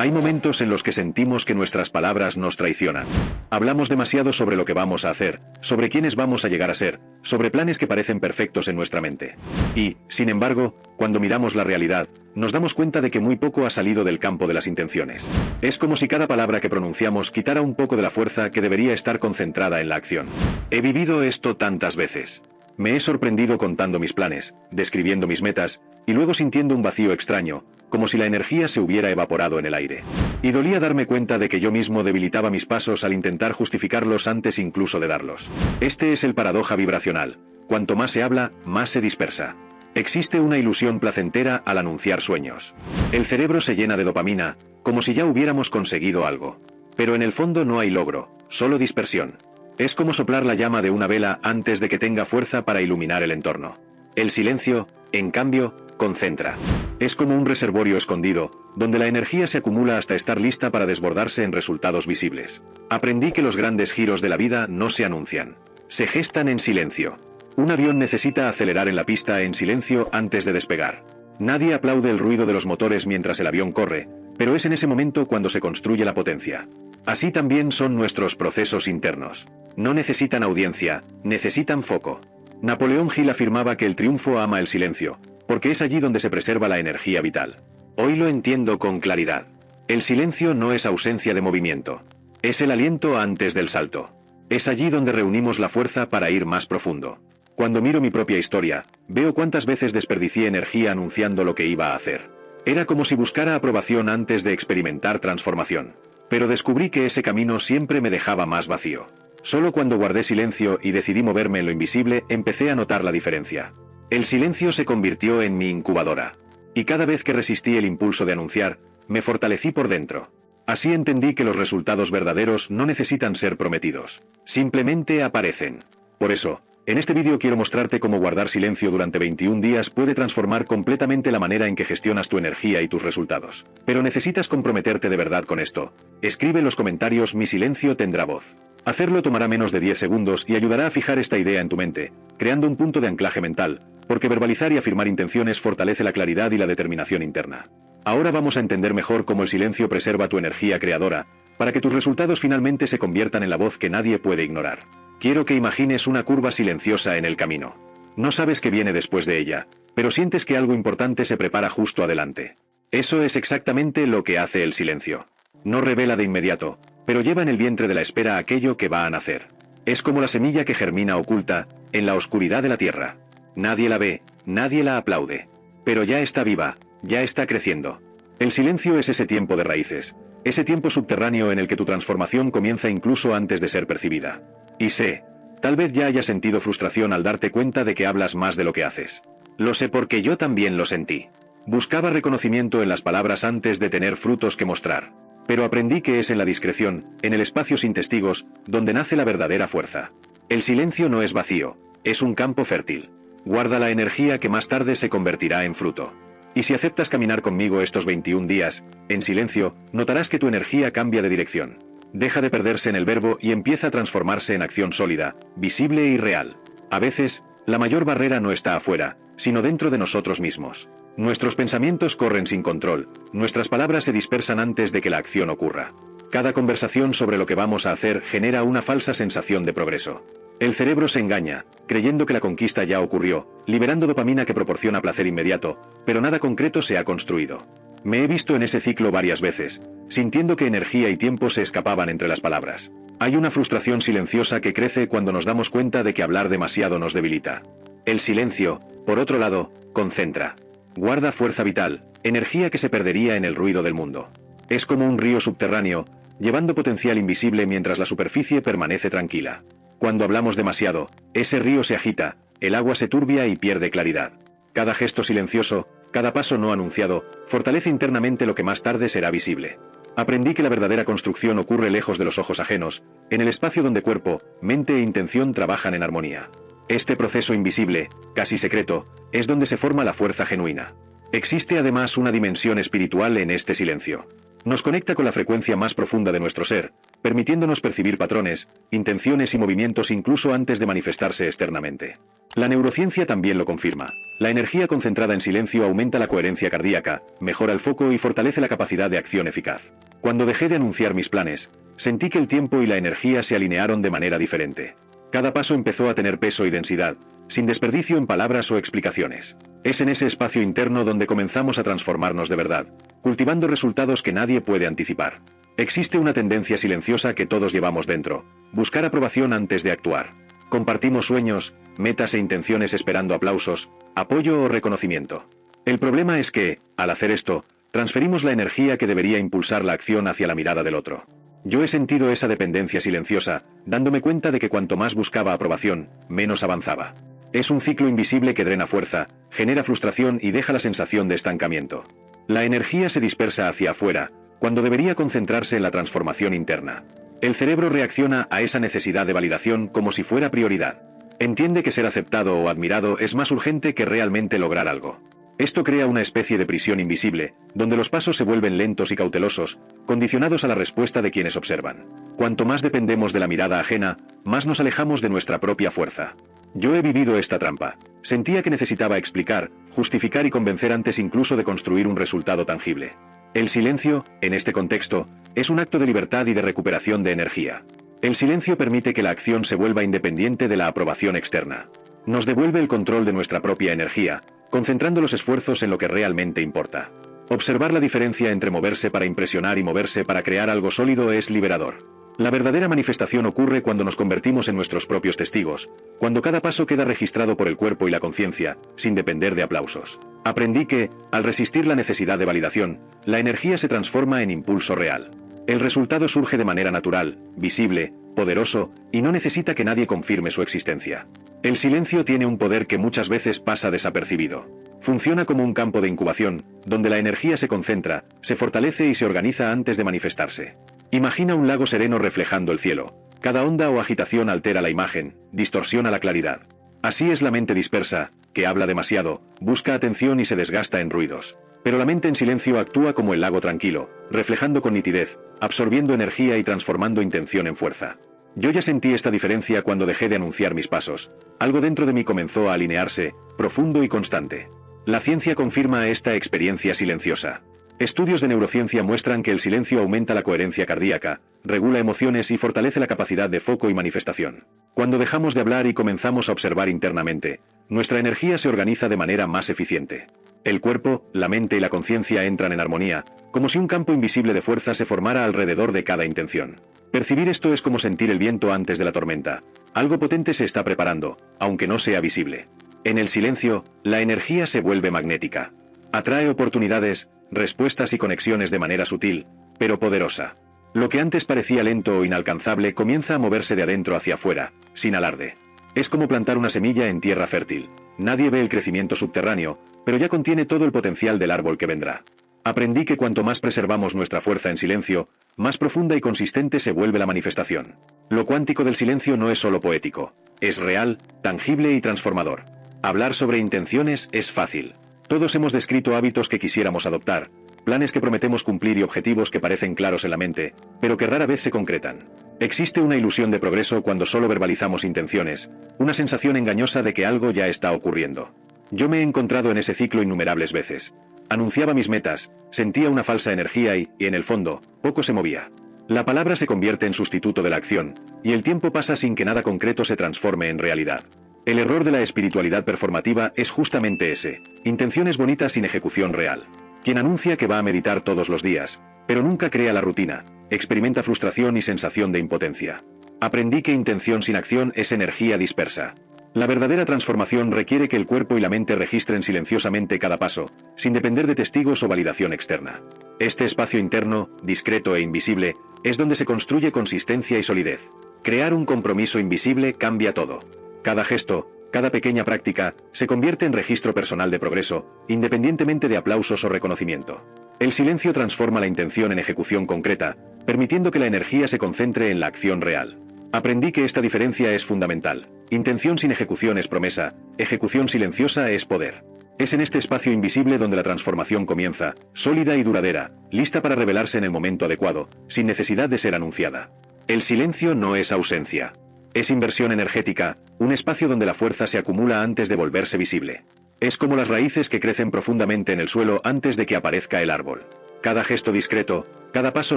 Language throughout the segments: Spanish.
Hay momentos en los que sentimos que nuestras palabras nos traicionan. Hablamos demasiado sobre lo que vamos a hacer, sobre quiénes vamos a llegar a ser, sobre planes que parecen perfectos en nuestra mente. Y, sin embargo, cuando miramos la realidad, nos damos cuenta de que muy poco ha salido del campo de las intenciones. Es como si cada palabra que pronunciamos quitara un poco de la fuerza que debería estar concentrada en la acción. He vivido esto tantas veces. Me he sorprendido contando mis planes, describiendo mis metas, y luego sintiendo un vacío extraño, como si la energía se hubiera evaporado en el aire. Y dolía darme cuenta de que yo mismo debilitaba mis pasos al intentar justificarlos antes incluso de darlos. Este es el paradoja vibracional. Cuanto más se habla, más se dispersa. Existe una ilusión placentera al anunciar sueños. El cerebro se llena de dopamina, como si ya hubiéramos conseguido algo. Pero en el fondo no hay logro, solo dispersión. Es como soplar la llama de una vela antes de que tenga fuerza para iluminar el entorno. El silencio, en cambio, concentra. Es como un reservorio escondido, donde la energía se acumula hasta estar lista para desbordarse en resultados visibles. Aprendí que los grandes giros de la vida no se anuncian. Se gestan en silencio. Un avión necesita acelerar en la pista en silencio antes de despegar. Nadie aplaude el ruido de los motores mientras el avión corre, pero es en ese momento cuando se construye la potencia. Así también son nuestros procesos internos. No necesitan audiencia, necesitan foco. Napoleón Hill afirmaba que el triunfo ama el silencio, porque es allí donde se preserva la energía vital. Hoy lo entiendo con claridad. El silencio no es ausencia de movimiento. Es el aliento antes del salto. Es allí donde reunimos la fuerza para ir más profundo. Cuando miro mi propia historia, veo cuántas veces desperdicié energía anunciando lo que iba a hacer. Era como si buscara aprobación antes de experimentar transformación. Pero descubrí que ese camino siempre me dejaba más vacío. Solo cuando guardé silencio y decidí moverme en lo invisible, empecé a notar la diferencia. El silencio se convirtió en mi incubadora. Y cada vez que resistí el impulso de anunciar, me fortalecí por dentro. Así entendí que los resultados verdaderos no necesitan ser prometidos. Simplemente aparecen. Por eso, en este vídeo quiero mostrarte cómo guardar silencio durante 21 días puede transformar completamente la manera en que gestionas tu energía y tus resultados. Pero necesitas comprometerte de verdad con esto. Escribe en los comentarios: mi silencio tendrá voz. Hacerlo tomará menos de 10 segundos y ayudará a fijar esta idea en tu mente, creando un punto de anclaje mental, porque verbalizar y afirmar intenciones fortalece la claridad y la determinación interna. Ahora vamos a entender mejor cómo el silencio preserva tu energía creadora, para que tus resultados finalmente se conviertan en la voz que nadie puede ignorar. Quiero que imagines una curva silenciosa en el camino. No sabes qué viene después de ella, pero sientes que algo importante se prepara justo adelante. Eso es exactamente lo que hace el silencio. No revela de inmediato, pero lleva en el vientre de la espera aquello que va a nacer. Es como la semilla que germina oculta, en la oscuridad de la tierra. Nadie la ve, nadie la aplaude. Pero ya está viva, ya está creciendo. El silencio es ese tiempo de raíces, ese tiempo subterráneo en el que tu transformación comienza incluso antes de ser percibida. Y sé, tal vez ya hayas sentido frustración al darte cuenta de que hablas más de lo que haces. Lo sé porque yo también lo sentí. Buscaba reconocimiento en las palabras antes de tener frutos que mostrar. Pero aprendí que es en la discreción, en el espacio sin testigos, donde nace la verdadera fuerza. El silencio no es vacío, es un campo fértil. Guarda la energía que más tarde se convertirá en fruto. Y si aceptas caminar conmigo estos 21 días, en silencio, notarás que tu energía cambia de dirección. Deja de perderse en el verbo y empieza a transformarse en acción sólida, visible y real. A veces, la mayor barrera no está afuera, sino dentro de nosotros mismos. Nuestros pensamientos corren sin control, nuestras palabras se dispersan antes de que la acción ocurra. Cada conversación sobre lo que vamos a hacer genera una falsa sensación de progreso. El cerebro se engaña, creyendo que la conquista ya ocurrió, liberando dopamina que proporciona placer inmediato, pero nada concreto se ha construido. Me he visto en ese ciclo varias veces, sintiendo que energía y tiempo se escapaban entre las palabras. Hay una frustración silenciosa que crece cuando nos damos cuenta de que hablar demasiado nos debilita. El silencio, por otro lado, concentra. Guarda fuerza vital, energía que se perdería en el ruido del mundo. Es como un río subterráneo, llevando potencial invisible mientras la superficie permanece tranquila. Cuando hablamos demasiado, ese río se agita, el agua se turbia y pierde claridad. Cada gesto silencioso, cada paso no anunciado, fortalece internamente lo que más tarde será visible. Aprendí que la verdadera construcción ocurre lejos de los ojos ajenos, en el espacio donde cuerpo, mente e intención trabajan en armonía. Este proceso invisible, casi secreto, es donde se forma la fuerza genuina. Existe además una dimensión espiritual en este silencio. Nos conecta con la frecuencia más profunda de nuestro ser, permitiéndonos percibir patrones, intenciones y movimientos incluso antes de manifestarse externamente. La neurociencia también lo confirma. La energía concentrada en silencio aumenta la coherencia cardíaca, mejora el foco y fortalece la capacidad de acción eficaz. Cuando dejé de anunciar mis planes, sentí que el tiempo y la energía se alinearon de manera diferente. Cada paso empezó a tener peso y densidad, sin desperdicio en palabras o explicaciones. Es en ese espacio interno donde comenzamos a transformarnos de verdad, cultivando resultados que nadie puede anticipar. Existe una tendencia silenciosa que todos llevamos dentro: buscar aprobación antes de actuar. Compartimos sueños, metas e intenciones esperando aplausos, apoyo o reconocimiento. El problema es que, al hacer esto, transferimos la energía que debería impulsar la acción hacia la mirada del otro. Yo he sentido esa dependencia silenciosa, dándome cuenta de que cuanto más buscaba aprobación, menos avanzaba. Es un ciclo invisible que drena fuerza, genera frustración y deja la sensación de estancamiento. La energía se dispersa hacia afuera, cuando debería concentrarse en la transformación interna. El cerebro reacciona a esa necesidad de validación como si fuera prioridad. Entiende que ser aceptado o admirado es más urgente que realmente lograr algo. Esto crea una especie de prisión invisible, donde los pasos se vuelven lentos y cautelosos, condicionados a la respuesta de quienes observan. Cuanto más dependemos de la mirada ajena, más nos alejamos de nuestra propia fuerza. Yo he vivido esta trampa. Sentía que necesitaba explicar, justificar y convencer antes incluso de construir un resultado tangible. El silencio, en este contexto, es un acto de libertad y de recuperación de energía. El silencio permite que la acción se vuelva independiente de la aprobación externa. Nos devuelve el control de nuestra propia energía, concentrando los esfuerzos en lo que realmente importa. Observar la diferencia entre moverse para impresionar y moverse para crear algo sólido es liberador. La verdadera manifestación ocurre cuando nos convertimos en nuestros propios testigos, cuando cada paso queda registrado por el cuerpo y la conciencia, sin depender de aplausos. Aprendí que, al resistir la necesidad de validación, la energía se transforma en impulso real. El resultado surge de manera natural, visible, poderoso, y no necesita que nadie confirme su existencia. El silencio tiene un poder que muchas veces pasa desapercibido. Funciona como un campo de incubación, donde la energía se concentra, se fortalece y se organiza antes de manifestarse. Imagina un lago sereno reflejando el cielo. Cada onda o agitación altera la imagen, distorsiona la claridad. Así es la mente dispersa, que habla demasiado, busca atención y se desgasta en ruidos. Pero la mente en silencio actúa como el lago tranquilo, reflejando con nitidez, absorbiendo energía y transformando intención en fuerza. Yo ya sentí esta diferencia cuando dejé de anunciar mis pasos. Algo dentro de mí comenzó a alinearse, profundo y constante. La ciencia confirma esta experiencia silenciosa. Estudios de neurociencia muestran que el silencio aumenta la coherencia cardíaca, regula emociones y fortalece la capacidad de foco y manifestación. Cuando dejamos de hablar y comenzamos a observar internamente, nuestra energía se organiza de manera más eficiente. El cuerpo, la mente y la conciencia entran en armonía, como si un campo invisible de fuerza se formara alrededor de cada intención. Percibir esto es como sentir el viento antes de la tormenta. Algo potente se está preparando, aunque no sea visible. En el silencio, la energía se vuelve magnética. Atrae oportunidades, respuestas y conexiones de manera sutil, pero poderosa. Lo que antes parecía lento o inalcanzable comienza a moverse de adentro hacia afuera, sin alarde. Es como plantar una semilla en tierra fértil. Nadie ve el crecimiento subterráneo, pero ya contiene todo el potencial del árbol que vendrá. Aprendí que cuanto más preservamos nuestra fuerza en silencio, más profunda y consistente se vuelve la manifestación. Lo cuántico del silencio no es solo poético, es real, tangible y transformador. Hablar sobre intenciones es fácil. Todos hemos descrito hábitos que quisiéramos adoptar, planes que prometemos cumplir y objetivos que parecen claros en la mente, pero que rara vez se concretan. Existe una ilusión de progreso cuando solo verbalizamos intenciones, una sensación engañosa de que algo ya está ocurriendo. Yo me he encontrado en ese ciclo innumerables veces. Anunciaba mis metas, sentía una falsa energía y, en el fondo, poco se movía. La palabra se convierte en sustituto de la acción, y el tiempo pasa sin que nada concreto se transforme en realidad. El error de la espiritualidad performativa es justamente ese: intenciones bonitas sin ejecución real. Quien anuncia que va a meditar todos los días, pero nunca crea la rutina, experimenta frustración y sensación de impotencia. Aprendí que intención sin acción es energía dispersa. La verdadera transformación requiere que el cuerpo y la mente registren silenciosamente cada paso, sin depender de testigos o validación externa. Este espacio interno, discreto e invisible, es donde se construye consistencia y solidez. Crear un compromiso invisible cambia todo. Cada gesto, cada pequeña práctica, se convierte en registro personal de progreso, independientemente de aplausos o reconocimiento. El silencio transforma la intención en ejecución concreta, permitiendo que la energía se concentre en la acción real. Aprendí que esta diferencia es fundamental. Intención sin ejecución es promesa, ejecución silenciosa es poder. Es en este espacio invisible donde la transformación comienza, sólida y duradera, lista para revelarse en el momento adecuado, sin necesidad de ser anunciada. El silencio no es ausencia. Es inversión energética, un espacio donde la fuerza se acumula antes de volverse visible. Es como las raíces que crecen profundamente en el suelo antes de que aparezca el árbol. Cada gesto discreto, cada paso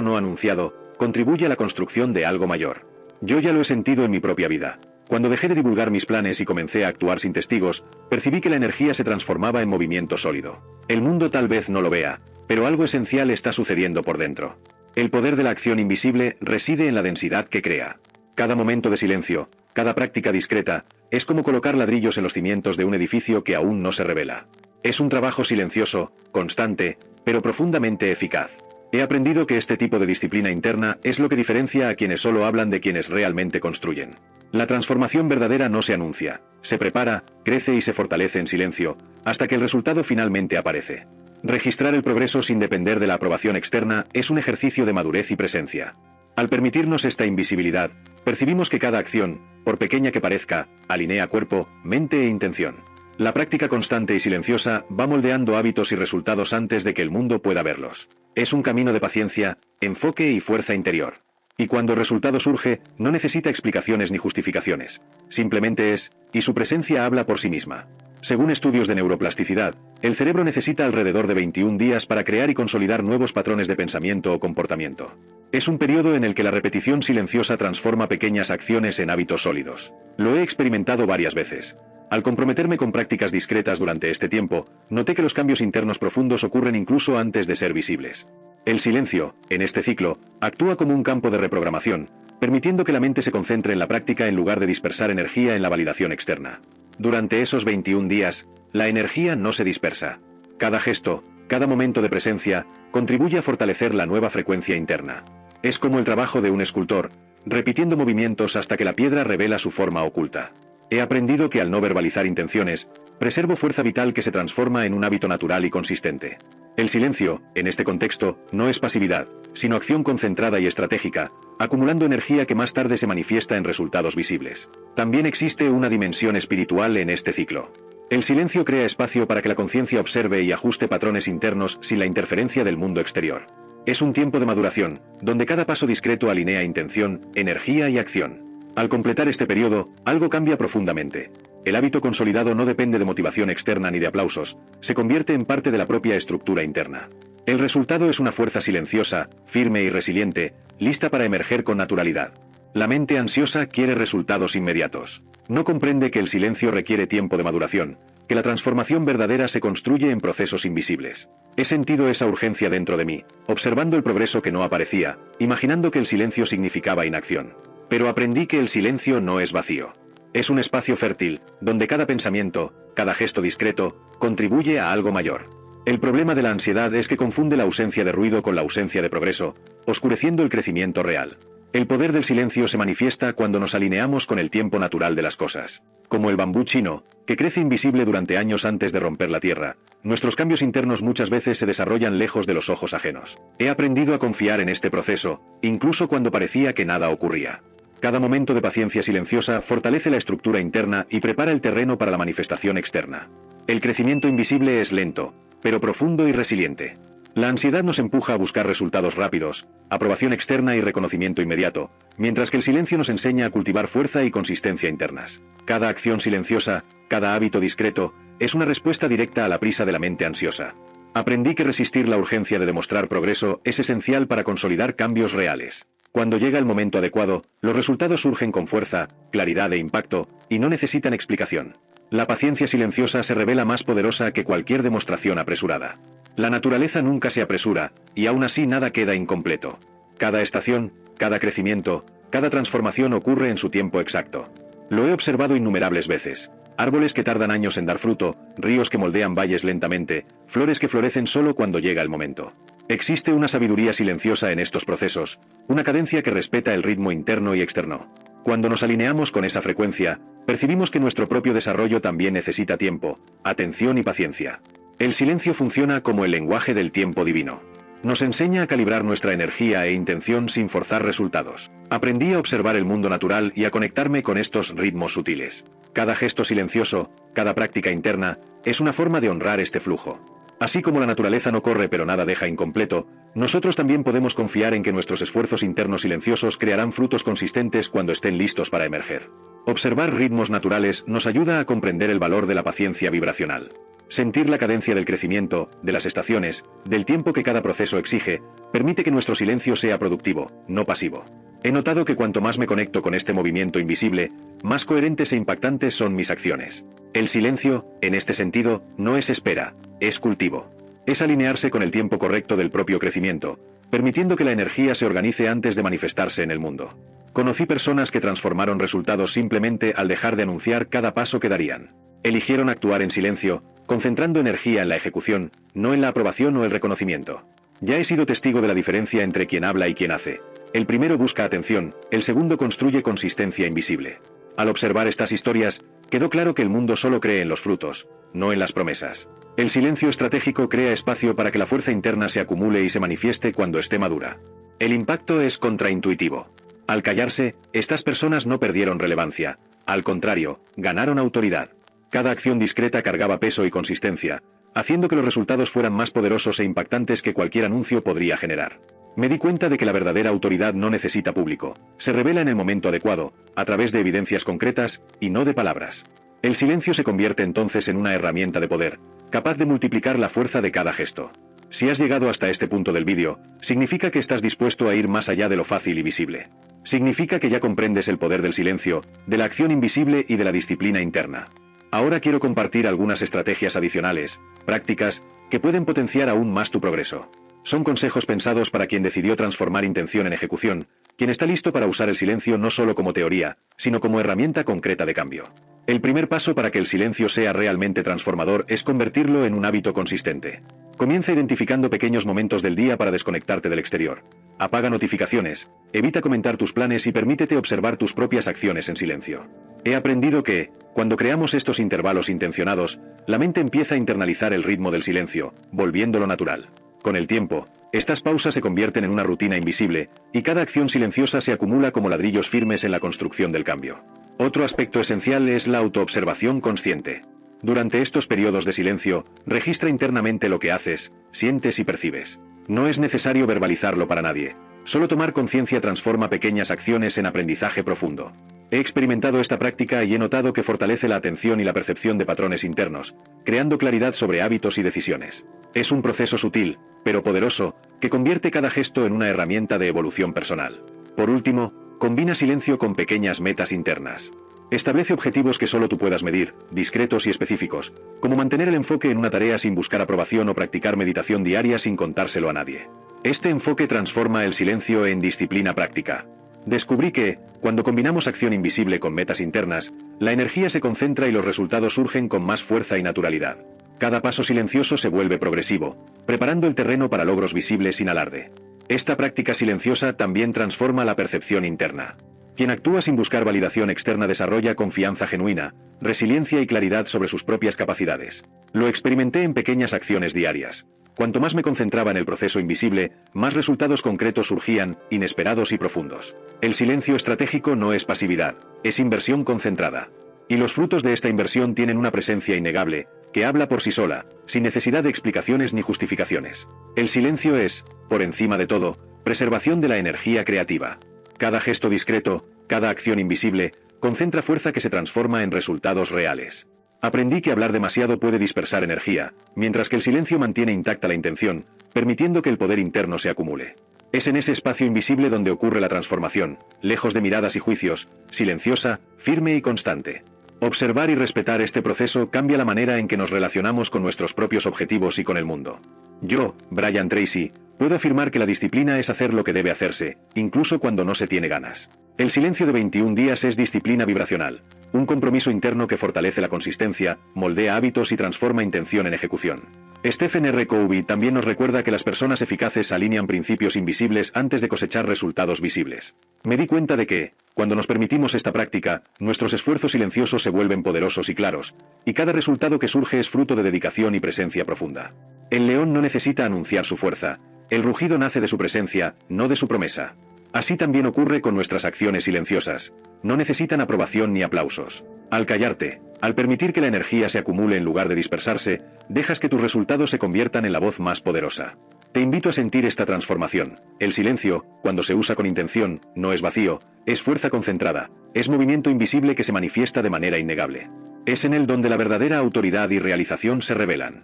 no anunciado, contribuye a la construcción de algo mayor. Yo ya lo he sentido en mi propia vida. Cuando dejé de divulgar mis planes y comencé a actuar sin testigos, percibí que la energía se transformaba en movimiento sólido. El mundo tal vez no lo vea, pero algo esencial está sucediendo por dentro. El poder de la acción invisible reside en la densidad que crea. Cada momento de silencio, cada práctica discreta, es como colocar ladrillos en los cimientos de un edificio que aún no se revela. Es un trabajo silencioso, constante, pero profundamente eficaz. He aprendido que este tipo de disciplina interna es lo que diferencia a quienes solo hablan de quienes realmente construyen. La transformación verdadera no se anuncia, se prepara, crece y se fortalece en silencio, hasta que el resultado finalmente aparece. Registrar el progreso sin depender de la aprobación externa es un ejercicio de madurez y presencia. Al permitirnos esta invisibilidad, percibimos que cada acción, por pequeña que parezca, alinea cuerpo, mente e intención. La práctica constante y silenciosa va moldeando hábitos y resultados antes de que el mundo pueda verlos. Es un camino de paciencia, enfoque y fuerza interior. Y cuando el resultado surge, no necesita explicaciones ni justificaciones. Simplemente es, y su presencia habla por sí misma. Según estudios de neuroplasticidad, el cerebro necesita alrededor de 21 días para crear y consolidar nuevos patrones de pensamiento o comportamiento. Es un periodo en el que la repetición silenciosa transforma pequeñas acciones en hábitos sólidos. Lo he experimentado varias veces. Al comprometerme con prácticas discretas durante este tiempo, noté que los cambios internos profundos ocurren incluso antes de ser visibles. El silencio, en este ciclo, actúa como un campo de reprogramación, permitiendo que la mente se concentre en la práctica en lugar de dispersar energía en la validación externa. Durante esos 21 días, la energía no se dispersa. Cada gesto, cada momento de presencia, contribuye a fortalecer la nueva frecuencia interna. Es como el trabajo de un escultor, repitiendo movimientos hasta que la piedra revela su forma oculta. He aprendido que al no verbalizar intenciones, preservo fuerza vital que se transforma en un hábito natural y consistente. El silencio, en este contexto, no es pasividad, sino acción concentrada y estratégica, acumulando energía que más tarde se manifiesta en resultados visibles. También existe una dimensión espiritual en este ciclo. El silencio crea espacio para que la conciencia observe y ajuste patrones internos sin la interferencia del mundo exterior. Es un tiempo de maduración, donde cada paso discreto alinea intención, energía y acción. Al completar este periodo, algo cambia profundamente. El hábito consolidado no depende de motivación externa ni de aplausos, se convierte en parte de la propia estructura interna. El resultado es una fuerza silenciosa, firme y resiliente, lista para emerger con naturalidad. La mente ansiosa quiere resultados inmediatos. No comprende que el silencio requiere tiempo de maduración, que la transformación verdadera se construye en procesos invisibles. He sentido esa urgencia dentro de mí, observando el progreso que no aparecía, imaginando que el silencio significaba inacción. Pero aprendí que el silencio no es vacío. Es un espacio fértil, donde cada pensamiento, cada gesto discreto, contribuye a algo mayor. El problema de la ansiedad es que confunde la ausencia de ruido con la ausencia de progreso, oscureciendo el crecimiento real. El poder del silencio se manifiesta cuando nos alineamos con el tiempo natural de las cosas. Como el bambú chino, que crece invisible durante años antes de romper la tierra, nuestros cambios internos muchas veces se desarrollan lejos de los ojos ajenos. He aprendido a confiar en este proceso, incluso cuando parecía que nada ocurría. Cada momento de paciencia silenciosa fortalece la estructura interna y prepara el terreno para la manifestación externa. El crecimiento invisible es lento, pero profundo y resiliente. La ansiedad nos empuja a buscar resultados rápidos, aprobación externa y reconocimiento inmediato, mientras que el silencio nos enseña a cultivar fuerza y consistencia internas. Cada acción silenciosa, cada hábito discreto, es una respuesta directa a la prisa de la mente ansiosa. Aprendí que resistir la urgencia de demostrar progreso es esencial para consolidar cambios reales. Cuando llega el momento adecuado, los resultados surgen con fuerza, claridad e impacto, y no necesitan explicación. La paciencia silenciosa se revela más poderosa que cualquier demostración apresurada. La naturaleza nunca se apresura, y aún así nada queda incompleto. Cada estación, cada crecimiento, cada transformación ocurre en su tiempo exacto. Lo he observado innumerables veces. Árboles que tardan años en dar fruto, ríos que moldean valles lentamente, flores que florecen solo cuando llega el momento. Existe una sabiduría silenciosa en estos procesos, una cadencia que respeta el ritmo interno y externo. Cuando nos alineamos con esa frecuencia, percibimos que nuestro propio desarrollo también necesita tiempo, atención y paciencia. El silencio funciona como el lenguaje del tiempo divino. Nos enseña a calibrar nuestra energía e intención sin forzar resultados. Aprendí a observar el mundo natural y a conectarme con estos ritmos sutiles. Cada gesto silencioso, cada práctica interna, es una forma de honrar este flujo. Así como la naturaleza no corre pero nada deja incompleto, nosotros también podemos confiar en que nuestros esfuerzos internos silenciosos crearán frutos consistentes cuando estén listos para emerger. Observar ritmos naturales nos ayuda a comprender el valor de la paciencia vibracional. Sentir la cadencia del crecimiento, de las estaciones, del tiempo que cada proceso exige, permite que nuestro silencio sea productivo, no pasivo. He notado que cuanto más me conecto con este movimiento invisible, más coherentes e impactantes son mis acciones. El silencio, en este sentido, no es espera, es cultivo. Es alinearse con el tiempo correcto del propio crecimiento, permitiendo que la energía se organice antes de manifestarse en el mundo. Conocí personas que transformaron resultados simplemente al dejar de anunciar cada paso que darían. Eligieron actuar en silencio, concentrando energía en la ejecución, no en la aprobación o el reconocimiento. Ya he sido testigo de la diferencia entre quien habla y quien hace. El primero busca atención, el segundo construye consistencia invisible. Al observar estas historias, quedó claro que el mundo solo cree en los frutos, no en las promesas. El silencio estratégico crea espacio para que la fuerza interna se acumule y se manifieste cuando esté madura. El impacto es contraintuitivo. Al callarse, estas personas no perdieron relevancia, al contrario, ganaron autoridad. Cada acción discreta cargaba peso y consistencia, haciendo que los resultados fueran más poderosos e impactantes que cualquier anuncio podría generar. Me di cuenta de que la verdadera autoridad no necesita público, se revela en el momento adecuado, a través de evidencias concretas, y no de palabras. El silencio se convierte entonces en una herramienta de poder, capaz de multiplicar la fuerza de cada gesto. Si has llegado hasta este punto del vídeo, significa que estás dispuesto a ir más allá de lo fácil y visible. Significa que ya comprendes el poder del silencio, de la acción invisible y de la disciplina interna. Ahora quiero compartir algunas estrategias adicionales, prácticas, que pueden potenciar aún más tu progreso. Son consejos pensados para quien decidió transformar intención en ejecución, quien está listo para usar el silencio no solo como teoría, sino como herramienta concreta de cambio. El primer paso para que el silencio sea realmente transformador es convertirlo en un hábito consistente. Comienza identificando pequeños momentos del día para desconectarte del exterior. Apaga notificaciones, evita comentar tus planes y permítete observar tus propias acciones en silencio. He aprendido que, cuando creamos estos intervalos intencionados, la mente empieza a internalizar el ritmo del silencio, volviéndolo natural. Con el tiempo, estas pausas se convierten en una rutina invisible, y cada acción silenciosa se acumula como ladrillos firmes en la construcción del cambio. Otro aspecto esencial es la autoobservación consciente. Durante estos periodos de silencio, registra internamente lo que haces, sientes y percibes. No es necesario verbalizarlo para nadie. Solo tomar conciencia transforma pequeñas acciones en aprendizaje profundo. He experimentado esta práctica y he notado que fortalece la atención y la percepción de patrones internos, creando claridad sobre hábitos y decisiones. Es un proceso sutil, pero poderoso, que convierte cada gesto en una herramienta de evolución personal. Por último, combina silencio con pequeñas metas internas. Establece objetivos que solo tú puedas medir, discretos y específicos, como mantener el enfoque en una tarea sin buscar aprobación o practicar meditación diaria sin contárselo a nadie. Este enfoque transforma el silencio en disciplina práctica. Descubrí que, cuando combinamos acción invisible con metas internas, la energía se concentra y los resultados surgen con más fuerza y naturalidad. Cada paso silencioso se vuelve progresivo, preparando el terreno para logros visibles sin alarde. Esta práctica silenciosa también transforma la percepción interna. Quien actúa sin buscar validación externa desarrolla confianza genuina, resiliencia y claridad sobre sus propias capacidades. Lo experimenté en pequeñas acciones diarias. Cuanto más me concentraba en el proceso invisible, más resultados concretos surgían, inesperados y profundos. El silencio estratégico no es pasividad, es inversión concentrada. Y los frutos de esta inversión tienen una presencia innegable, que habla por sí sola, sin necesidad de explicaciones ni justificaciones. El silencio es, por encima de todo, preservación de la energía creativa. Cada gesto discreto, cada acción invisible, concentra fuerza que se transforma en resultados reales. Aprendí que hablar demasiado puede dispersar energía, mientras que el silencio mantiene intacta la intención, permitiendo que el poder interno se acumule. Es en ese espacio invisible donde ocurre la transformación, lejos de miradas y juicios, silenciosa, firme y constante. Observar y respetar este proceso cambia la manera en que nos relacionamos con nuestros propios objetivos y con el mundo. Yo, Brian Tracy, puedo afirmar que la disciplina es hacer lo que debe hacerse, incluso cuando no se tiene ganas. El silencio de 21 días es disciplina vibracional, un compromiso interno que fortalece la consistencia, moldea hábitos y transforma intención en ejecución. Stephen R. Covey también nos recuerda que las personas eficaces alinean principios invisibles antes de cosechar resultados visibles. Me di cuenta de que, cuando nos permitimos esta práctica, nuestros esfuerzos silenciosos se vuelven poderosos y claros, y cada resultado que surge es fruto de dedicación y presencia profunda. El león no necesita anunciar su fuerza, el rugido nace de su presencia, no de su promesa. Así también ocurre con nuestras acciones silenciosas. No necesitan aprobación ni aplausos. Al callarte, al permitir que la energía se acumule en lugar de dispersarse, dejas que tus resultados se conviertan en la voz más poderosa. Te invito a sentir esta transformación. El silencio, cuando se usa con intención, no es vacío, es fuerza concentrada, es movimiento invisible que se manifiesta de manera innegable. Es en él donde la verdadera autoridad y realización se revelan.